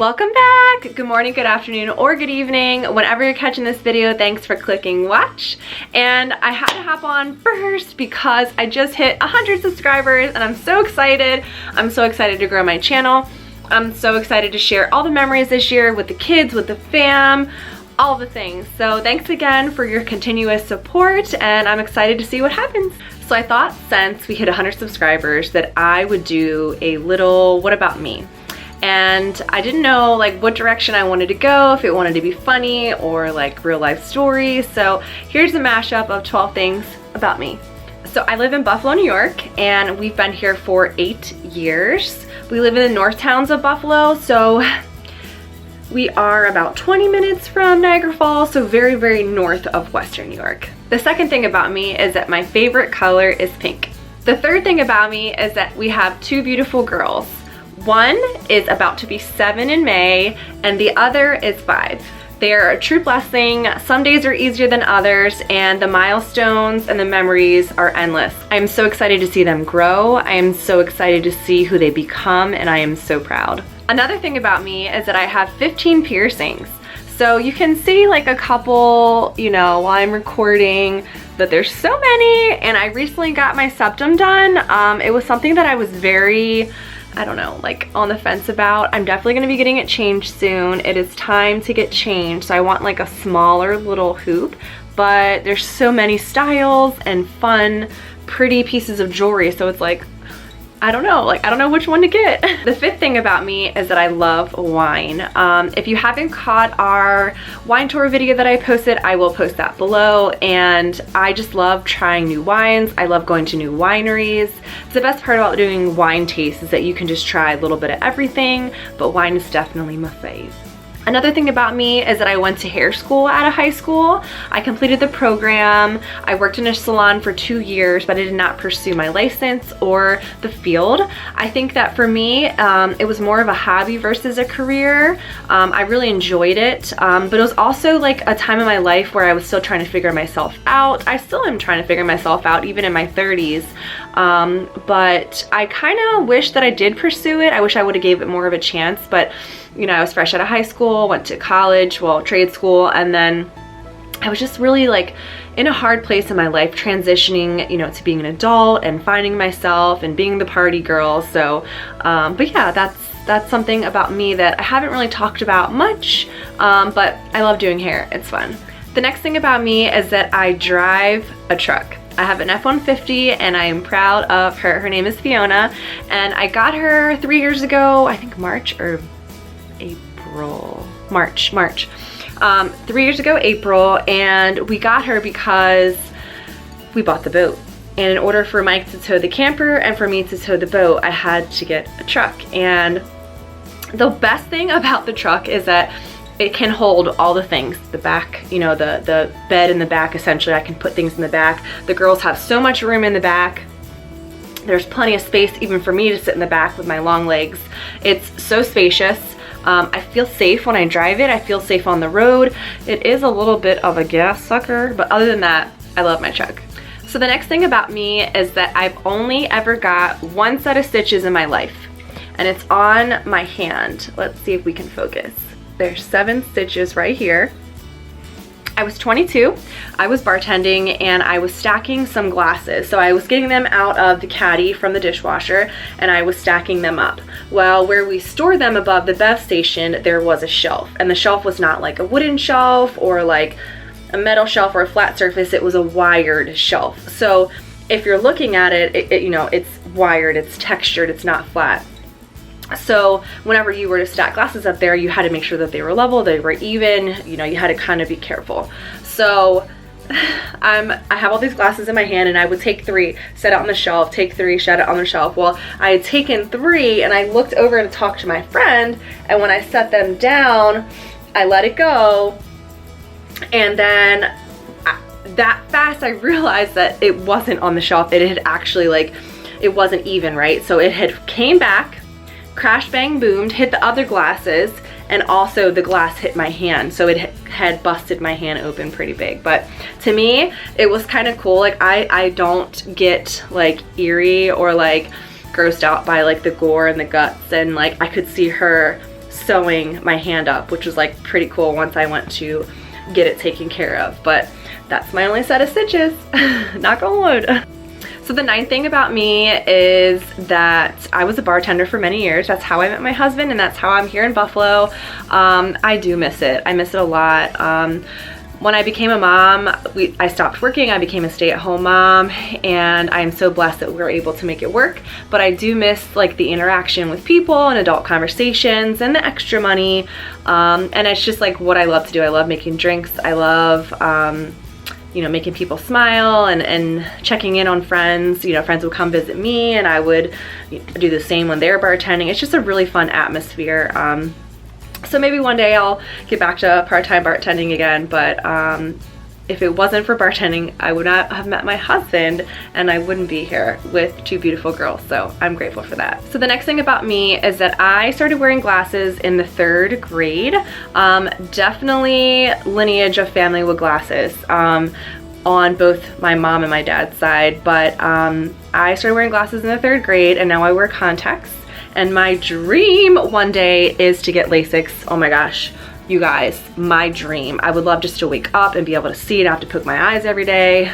Welcome back! Good morning, good afternoon, or good evening. Whenever you're catching this video, thanks for clicking watch. And I had to hop on first because I just hit 100 subscribers and I'm so excited. I'm so excited to grow my channel. I'm so excited to share all the memories this year with the kids, with the fam, all the things. So thanks again for your continuous support and I'm excited to see what happens. So I thought since we hit 100 subscribers that I would do a little what about me. And I didn't know like what direction I wanted to go, if it wanted to be funny or like real life stories. So here's a mashup of 12 things about me. So I live in Buffalo, New York, and we've been here for 8 years. We live in the north towns of Buffalo, so we are about 20 minutes from Niagara Falls, so very, very north of Western New York. The second thing about me is that my favorite color is pink. The third thing about me is that we have 2 beautiful girls. One is about to be 7 in May, and the other is 5. They're a true blessing. Some days are easier than others, and the milestones and the memories are endless. I'm so excited to see them grow. I am so excited to see who they become, and I am so proud. Another thing about me is that I have 15 piercings. So you can see like a couple, you know, while I'm recording, but there's so many, and I recently got my septum done. It was something that I was very, I don't know, like on the fence about. I'm definitely gonna be getting it changed soon. It is time to get changed. So I want like a smaller little hoop, but there's so many styles and fun, pretty pieces of jewelry. So it's like, I don't know which one to get. The fifth thing about me is that I love wine. If you haven't caught our wine tour video that I posted, I will post that below. And I just love trying new wines. I love going to new wineries. It's the best part about doing wine tastes is that you can just try a little bit of everything, but wine is definitely my fave. Another thing about me is that I went to hair school out of high school. I completed the program. I worked in a salon for 2 years, but I did not pursue my license or the field. I think that for me, it was more of a hobby versus a career. I really enjoyed it, but it was also like a time in my life where I was still trying to figure myself out. I still am trying to figure myself out, even in my 30s. But I kind of wish that I did pursue it. I wish I would have gave it more of a chance, but you know, I was fresh out of high school, went to college, well, trade school, and then I was just really like in a hard place in my life, transitioning, you know, to being an adult and finding myself and being the party girl. So, but yeah, that's something about me that I haven't really talked about much, but I love doing hair. It's fun. The next thing about me is that I drive a truck. I have an F-150 and I am proud of her. Her name is Fiona, and I got her 3 years ago, I think March or April, March. 3 years ago, April, and we got her because we bought the boat. And in order for Mike to tow the camper and for me to tow the boat, I had to get a truck. And the best thing about the truck is that it can hold all the things. The back, you know, the bed in the back, essentially, I can put things in the back. The girls have so much room in the back. There's plenty of space even for me to sit in the back with my long legs. It's so spacious. I feel safe when I drive it. I feel safe on the road. It is a little bit of a gas sucker, but other than that, I love my truck. So the next thing about me is that I've only ever got 1 set of stitches in my life, and it's on my hand. Let's see if we can focus. There's 7 stitches right here. I was 22, I was bartending, and I was stacking some glasses. So I was getting them out of the caddy from the dishwasher, and I was stacking them up. Well, where we store them above the bev station, there was a shelf, and the shelf was not like a wooden shelf or like a metal shelf or a flat surface. It was a wired shelf. So if you're looking at it, you know, it's wired, it's textured, it's not flat. So whenever you were to stack glasses up there, you had to make sure that they were level, they were even, you know, you had to kind of be careful. So I have all these glasses in my hand, and I would take 3, set it on the shelf, take 3, set it on the shelf. Well, I had taken 3 and I looked over and talked to my friend, and when I set them down, I let it go, and then that fast I realized that it wasn't on the shelf. It had actually, like, it wasn't even, right? So it had came back, crash bang boomed, hit the other glasses, and also the glass hit my hand, so it had busted my hand open pretty big. But to me, it was kind of cool. Like I don't get like eerie or like grossed out by like the gore and the guts, and like I could see her sewing my hand up, which was like pretty cool once I went to get it taken care of. But that's my only set of stitches, knock on wood. So the 9th thing about me is that I was a bartender for many years. That's how I met my husband, and that's how I'm here in Buffalo. I do miss it. I miss it a lot. When I became a mom, I stopped working. I became a stay-at-home mom, and I am so blessed that we were able to make it work. But I do miss like the interaction with people and adult conversations and the extra money. And it's just like what I love to do. I love making drinks. I love you know, making people smile and checking in on friends. You know, friends would come visit me and I would do the same when they're bartending. It's just a really fun atmosphere. So maybe one day I'll get back to part-time bartending again, but if it wasn't for bartending, I would not have met my husband and I wouldn't be here with 2 beautiful girls, so I'm grateful for that. So the next thing about me is that I started wearing glasses in the 3rd grade. Definitely lineage of family with glasses on both my mom and my dad's side, but I started wearing glasses in the 3rd grade and now I wear contacts. And my dream one day is to get LASIK. Oh my gosh, you guys, my dream. I would love just to wake up and be able to see and not have to poke my eyes every day.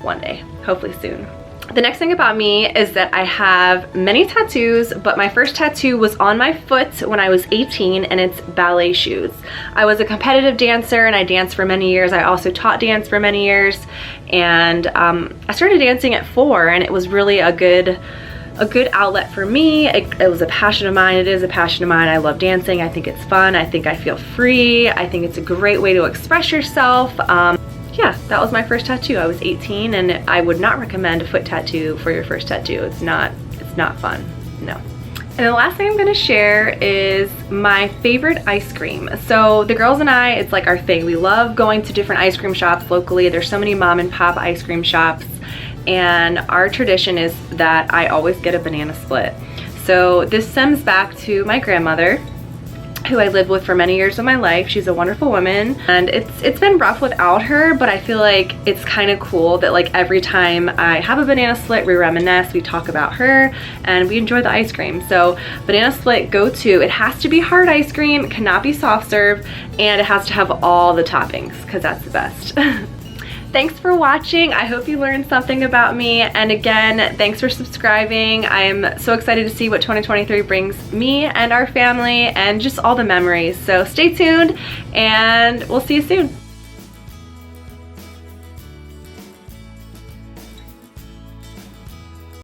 One day, hopefully soon. The next thing about me is that I have many tattoos, but my first tattoo was on my foot when I was 18, and it's ballet shoes. I was a competitive dancer and I danced for many years. I also taught dance for many years, and I started dancing at 4, and it was really a good outlet for me. It was a passion of mine. It is a passion of mine. I love dancing. I think it's fun. I think I feel free. I think it's a great way to express yourself. Yeah, that was my first tattoo. I was 18, and I would not recommend a foot tattoo for your first tattoo. It's not fun, no. And the last thing I'm gonna share is my favorite ice cream. So the girls and I, it's like our thing. We love going to different ice cream shops locally. There's so many mom and pop ice cream shops. And our tradition is that I always get a banana split. So this stems back to my grandmother, who I lived with for many years of my life. She's a wonderful woman, and it's been rough without her, but I feel like it's kind of cool that like every time I have a banana split, we reminisce, we talk about her, and we enjoy the ice cream. So banana split, go to. It has to be hard ice cream, it cannot be soft serve, and it has to have all the toppings, because that's the best. Thanks for watching. I hope you learned something about me. And again, thanks for subscribing. I am so excited to see what 2023 brings me and our family and just all the memories. So stay tuned and we'll see you soon.